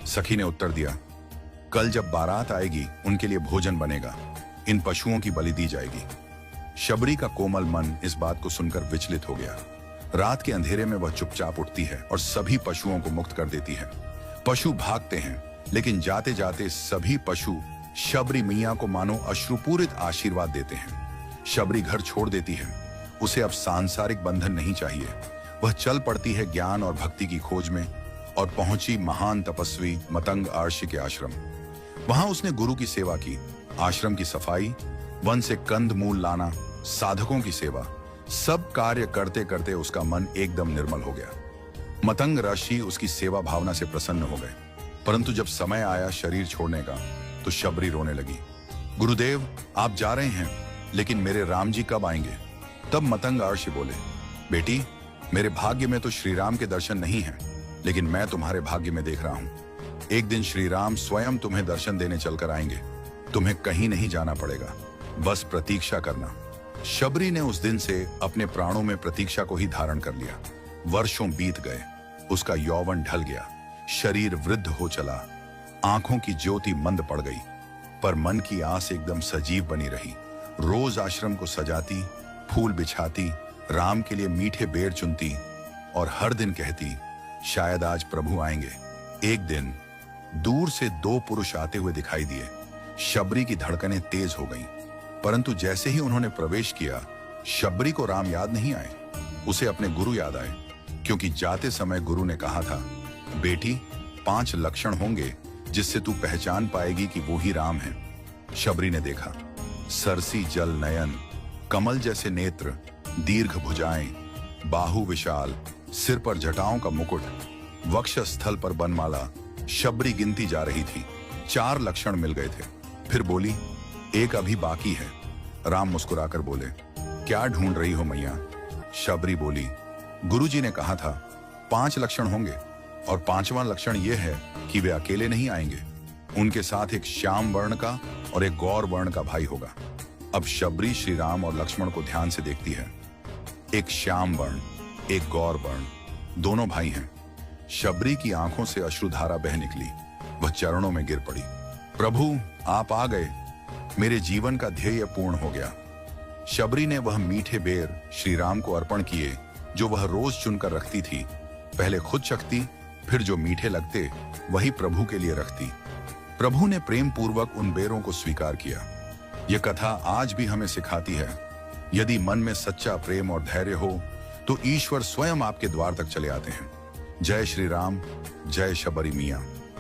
सखी ने उत्तर दिया, कल जब बारात आएगी उनके लिए भोजन बनेगा, इन पशुओं की बलि दी जाएगी। शबरी का कोमल मन इस बात को सुनकर विचलित हो गया। रात के अंधेरे में वह चुपचाप उठती है और सभी पशुओं को मुक्त कर देती है। पशु भागते हैं, लेकिन जाते जाते सभी पशु शबरी मियां को मानो अश्रुपूरित आशीर्वाद देते हैं। शबरी घर छोड़ देती है, उसे अब सांसारिक बंधन नहीं चाहिए। वह चल पड़ती है ज्ञान और भक्ति की खोज में और पहुंची महान तपस्वी मतंग आर्षि के आश्रम। वहां उसने गुरु की सेवा की, आश्रम की सफाई, वन से कंद मूल लाना, साधकों की सेवा, सब कार्य करते करते उसका मन एकदम निर्मल हो गया। मतंग ऋषि उसकी सेवा भावना से प्रसन्न हो गए। परंतु जब समय आया शरीर छोड़ने का तो शबरी रोने लगी। गुरुदेव, आप जा रहे हैं, लेकिन मेरे राम जी कब आएंगे? तब मतंग ऋषि बोले, बेटी, मेरे भाग्य में तो श्री राम के दर्शन नहीं है, लेकिन मैं तुम्हारे भाग्य में देख रहा हूं। एक दिन श्री राम स्वयं तुम्हें दर्शन देने चलकर आएंगे। तुम्हें कहीं नहीं जाना पड़ेगा, बस प्रतीक्षा करना। शबरी ने उस दिन से अपने प्राणों में प्रतीक्षा को ही धारण कर लिया। वर्षों बीत गए, उसका यौवन ढल गया, शरीर वृद्ध हो चला, आंखों की ज्योति मंद पड़ गई, पर मन की आस एकदम सजीव बनी रही। रोज आश्रम को सजाती, फूल बिछाती, राम के लिए मीठे बेर चुनती और हर दिन कहती, शायद आज प्रभु आएंगे। एक दिन दूर से दो पुरुष आते हुए दिखाई दिए। शबरी की धड़कनें तेज हो गईं, परंतु जैसे ही उन्होंने प्रवेश किया, शबरी को राम याद नहीं आए, उसे अपने गुरु याद आए, क्योंकि जाते समय गुरु ने कहा था, बेटी, 5 लक्षण होंगे जिससे तू पहचान पाएगी कि वो ही राम है। शबरी ने देखा, सरसी जल नयन, कमल जैसे नेत्र, दीर्घ भुजाएं, बाहु विशाल, सिर पर जटाओं का मुकुट, वक्षस्थल पर बनमाला। शबरी गिनती जा रही थी, 4 लक्षण मिल गए थे। फिर बोली, एक अभी बाकी है। राम मुस्कुराकर बोले, क्या ढूंढ रही हो मैया? शबरी बोली, गुरुजी ने कहा था 5 लक्षण होंगे और 5वां लक्षण यह है कि वे अकेले नहीं आएंगे, उनके साथ एक श्याम वर्ण का और एक गौर वर्ण का भाई होगा। अब शबरी श्री राम और लक्ष्मण को ध्यान से देखती है। एक श्याम वर्ण, एक गौर वर्ण, दोनों भाई हैं। शबरी की आंखों से अश्रुधारा बह निकली, वह चरणों में गिर पड़ी। प्रभु, आप आ गए, मेरे जीवन का ध्येय पूर्ण हो गया। शबरी ने वह मीठे बेर श्री राम को अर्पण किए जो वह रोज चुनकर रखती थी। पहले खुद चखती, फिर जो मीठे लगते वही प्रभु के लिए रखती। प्रभु ने प्रेम पूर्वक उन बेरों को स्वीकार किया। यह कथा आज भी हमें सिखाती है, यदि मन में सच्चा प्रेम और धैर्य हो तो ईश्वर स्वयं आपके द्वार तक चले आते हैं। जय श्री राम, जय शबरी मियां।